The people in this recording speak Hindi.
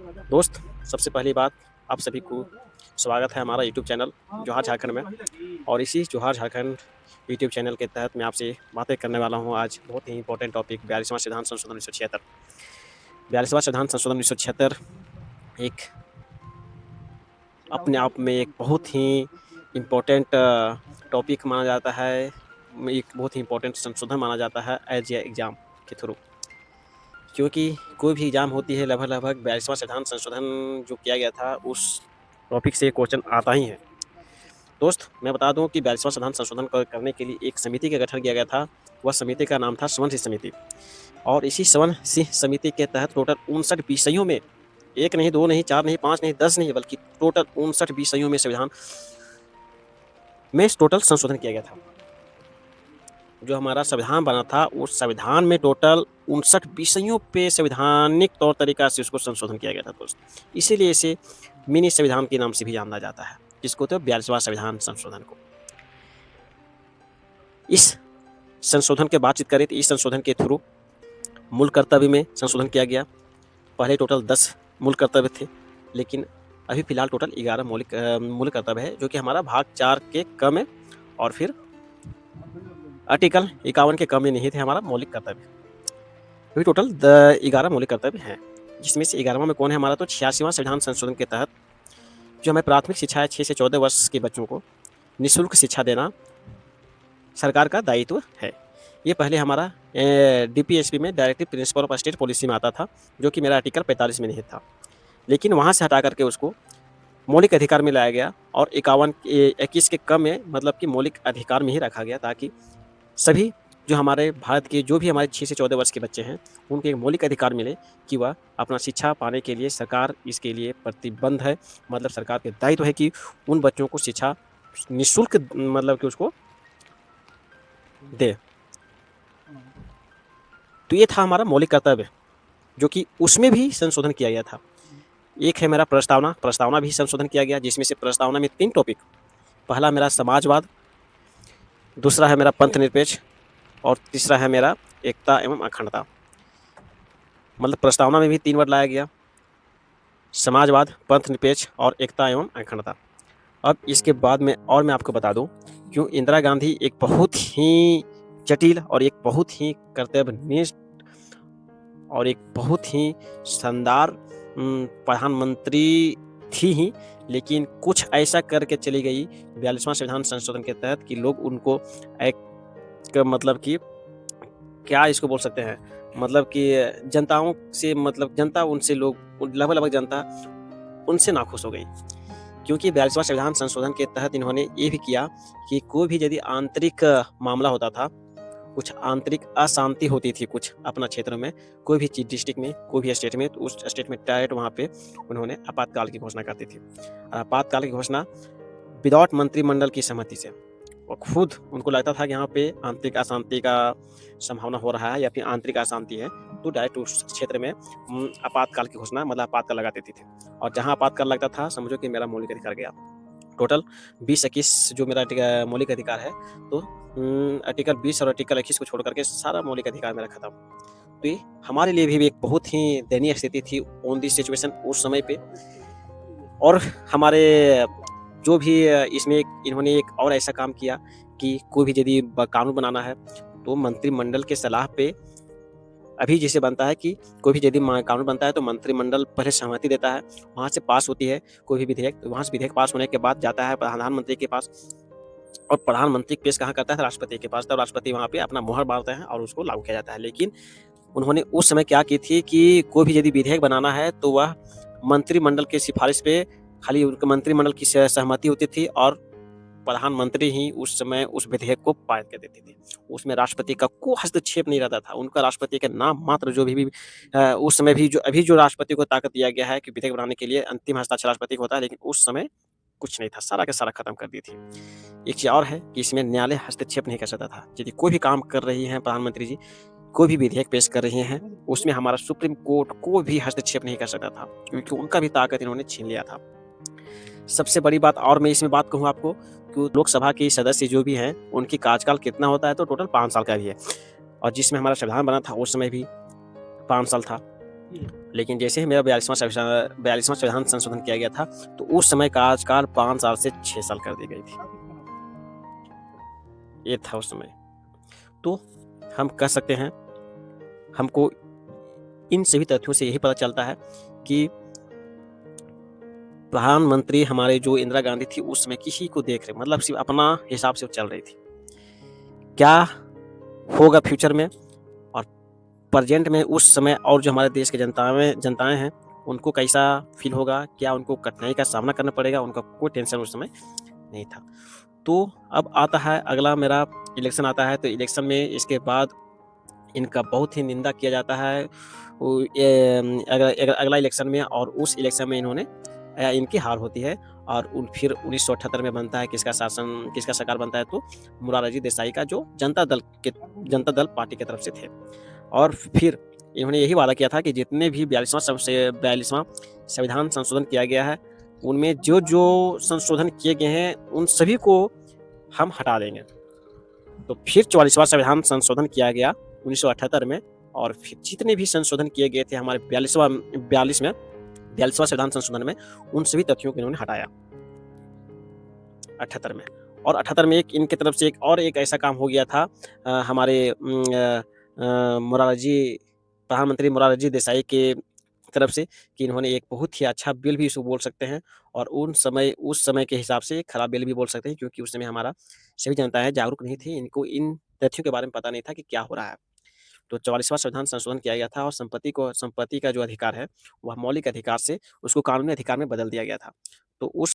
दोस्त, सबसे पहली बात आप सभी को स्वागत है हमारा यूट्यूब चैनल जोहार झारखंड में। और इसी जोहार झारखंड यूट्यूब चैनल के तहत मैं आपसे बातें करने वाला हूं आज बहुत ही इंपॉर्टेंट टॉपिक 42वां संविधान संशोधन 1976। 42वां संविधान संशोधन 1976 एक अपने आप में एक बहुत ही इम्पोर्टेंट टॉपिक माना जाता है, एक बहुत ही इम्पोर्टेंट संशोधन माना जाता है एज ए एग्ज़ाम के थ्रू। क्योंकि कोई भी एग्ज़ाम होती है लगभग 42वां संविधान संशोधन जो किया गया था उस टॉपिक से क्वेश्चन आता ही है। दोस्त, मैं बता दूं कि 42वां संविधान संशोधन करने के लिए एक समिति का गठन किया गया था। वह समिति का नाम था स्वर्ण सिंह समिति। और इसी स्वर्ण सिंह समिति के तहत टोटल 59 विषयों में, एक नहीं, दो नहीं, चार नहीं, पाँच नहीं, 10 नहीं, बल्कि टोटल 59 विषयों में संविधान में टोटल संशोधन किया गया था। जो हमारा संविधान बना था उस संविधान में टोटल 59 विषयों पे संवैधानिक तौर तरीका से उसको संशोधन किया गया था दोस्त। इसीलिए इसे मिनी संविधान के नाम से भी जाना जाता है, जिसको तो 42वां संविधान संशोधन को। इस संशोधन की बातचीत करें तो इस संशोधन के थ्रू मूल कर्तव्य में संशोधन किया गया। पहले टोटल 10 मूल कर्तव्य थे, लेकिन अभी फिलहाल टोटल 11 मूल कर्तव्य है, जो कि हमारा भाग 4 के क में और फिर आर्टिकल 51 के क में नहीं थे हमारा मौलिक कर्तव्य। अभी टोटल 11 मौलिक कर्तव्य हैं, जिसमें से 11वां में कौन है हमारा, तो 86वां संविधान संशोधन के तहत जो हमें प्राथमिक शिक्षा है 6 से 14 वर्ष के बच्चों को निःशुल्क शिक्षा देना सरकार का दायित्व है। ये पहले हमारा डीपीएसपी में directive principle of state policy में आता था, जो कि मेरा आर्टिकल 45 में नहीं था, लेकिन वहाँ से हटा करके उसको मौलिक अधिकार में लाया गया और 21 के क में मतलब कि मौलिक अधिकार में ही रखा गया, ताकि सभी जो हमारे भारत के जो भी हमारे 6 से 14 वर्ष के बच्चे हैं उनको एक मौलिक अधिकार मिले कि वह अपना शिक्षा पाने के लिए, सरकार इसके लिए प्रतिबद्ध है, मतलब सरकार के दायित्व है कि उन बच्चों को शिक्षा निःशुल्क मतलब कि उसको दे। तो ये था हमारा मौलिक कर्तव्य, जो कि उसमें भी संशोधन किया गया था। एक है मेरा प्रस्तावना भी संशोधन किया गया, जिसमें से प्रस्तावना में 3 टॉपिक, पहला मेरा समाजवाद, दूसरा है मेरा पंथ निरपेक्ष और तीसरा है मेरा एकता एवं अखंडता। मतलब प्रस्तावना में भी 3 वर्ड लाया गया, समाजवाद, पंथ निरपेक्ष और एकता एवं अखंडता। अब इसके बाद में और मैं आपको बता दूं, क्यों इंदिरा गांधी एक बहुत ही जटिल और एक बहुत ही कर्तव्यनिष्ठ और एक बहुत ही शानदार प्रधानमंत्री थी ही, लेकिन कुछ ऐसा करके चली गई 42वां संविधान संशोधन के तहत कि लोग उनको एक मतलब कि क्या इसको बोल सकते हैं, मतलब कि जनताओं से, मतलब जनता उनसे, लोग लगभग जनता उनसे नाखुश हो गई। क्योंकि 42वां संविधान संशोधन के तहत इन्होंने ये भी किया कि कोई भी यदि आंतरिक मामला होता था, कुछ आंतरिक अशांति होती थी कुछ अपना क्षेत्र में, कोई भी डिस्ट्रिक्ट में, कोई भी स्टेट में, तो उस स्टेट में डायरेक्ट वहाँ पे उन्होंने आपातकाल की घोषणा करती थी। आपातकाल की घोषणा विदाउट मंत्रिमंडल की सहमति से, और खुद उनको लगता था कि यहाँ पे आंतरिक अशांति का संभावना हो रहा है या फिर आंतरिक अशांति है, तो डायरेक्ट उस क्षेत्र में आपातकाल की घोषणा मतलब आपातकाल लगा देती थी। और जहाँ आपातकाल लगता था समझो कि मेरा मौलिक अधिकार गया। टोटल 20-21 जो मेरा मौलिक अधिकार है, तो आर्टिकल 20 और आर्टिकल 21 को छोड़ करके सारा मौलिक अधिकार मेरा खत्म। तो ये हमारे लिए भी एक बहुत ही दयनीय स्थिति थी ऑन दिस सिचुएशन उस समय पे। और हमारे जो भी इसमें इन्होंने एक और ऐसा काम किया कि कोई भी यदि कानून बनाना है तो मंत्रिमंडल के सलाह पे, अभी जैसे बनता है कि कोई भी यदि कानून बनता है तो मंत्रिमंडल पहले सहमति देता है, वहाँ से पास होती है कोई भी विधेयक, तो वहाँ से विधेयक पास होने के बाद जाता है प्रधानमंत्री के पास, और प्रधानमंत्री पेश कहाँ करता है, राष्ट्रपति के पास, तब राष्ट्रपति वहाँ पे अपना मोहर मारते हैं और उसको लागू किया जाता है। लेकिन उन्होंने उस समय क्या की थी कि कोई भी यदि विधेयक बनाना है तो वह मंत्रिमंडल की सिफारिश पे, खाली उनके मंत्रिमंडल की सहमति होती थी और प्रधानमंत्री ही उस समय उस विधेयक को पारित कर देते थे। उसमें राष्ट्रपति का कोई हस्तक्षेप नहीं रहता था, उनका राष्ट्रपति के नाम मात्र जो भी उस समय भी जो अभी जो राष्ट्रपति को ताकत दिया गया है कि विधेयक बनाने के लिए अंतिम हस्ताक्षर राष्ट्रपति को होता है, लेकिन उस समय कुछ नहीं था, सारा का सारा खत्म कर दी थी। एक चीज और है कि इसमें न्यायालय हस्तक्षेप नहीं कर सकता था। यदि कोई भी काम कर रही हैं प्रधानमंत्री जी, कोई भी विधेयक पेश कर रही हैं, उसमें हमारा सुप्रीम कोर्ट कोई भी हस्तक्षेप नहीं कर सकता था, क्योंकि उनका भी ताकत इन्होंने छीन लिया था। सबसे बड़ी बात और मैं इसमें बात कहूँ आपको कि लोकसभा के सदस्य जो भी हैं उनकी कार्यकाल कितना होता है, तो टोटल 5 साल का भी है। और जिसमें हमारा संविधान बना था उस समय भी 5 साल था। लेकिन जैसे ही मेरा 42वां संविधान संशोधन किया गया था, तो उस समय कार्यकाल 5 साल से 6 साल कर दी गई थी। ये था उस समय। तो हम कह सकते हैं, हमको इन सभी तथ्यों से यही पता चलता है कि प्रधानमंत्री हमारे जो इंदिरा गांधी थी, उस समय किसी को देख रहे, मतलब सिर्फ अपना हिसाब से वो चल रही थी। क्या होगा फ्यूचर में और प्रेजेंट में उस समय, और जो हमारे देश के जनताएं हैं, उनको कैसा फील होगा, क्या उनको कठिनाई का सामना करना पड़ेगा, उनका कोई टेंशन उस समय नहीं था। तो अब आता है अगला मेरा इलेक्शन आता है, तो इलेक्शन में इसके बाद इनका बहुत ही निंदा किया जाता है अगला इलेक्शन में, और उस इलेक्शन में इनकी हार होती है, और फिर 1978 में बनता है किसका सरकार बनता है, तो मोरारजी देसाई का, जो जनता दल पार्टी की तरफ से थे। और फिर इन्होंने यही वादा किया था कि जितने भी 42वां संविधान संशोधन किया गया है, उनमें जो जो संशोधन किए गए हैं उन सभी को हम हटा देंगे। तो फिर 44वां संविधान संशोधन किया गया 1978 में, और फिर जितने भी संशोधन किए गए थे हमारे 42वां संविधान संशोधन में, उन सभी तथ्यों को इन्होंने हटाया 78 में। और 78 में इनके तरफ से एक ऐसा काम हो गया था, हमारे प्रधानमंत्री मोरारजी देसाई के तरफ से, कि इन्होंने एक बहुत ही अच्छा बिल भी इसको बोल सकते हैं, और उस समय के हिसाब से खराब बिल भी बोल सकते हैं, क्योंकि उस समय हमारा सभी जनताएं जागरूक नहीं थी, इनको इन तथ्यों के बारे में पता नहीं था कि क्या हो रहा है। तो 44वां संविधान संशोधन किया गया था, और संपत्ति का जो अधिकार है, वह मौलिक अधिकार से उसको कानूनी अधिकार में बदल दिया गया था। तो उस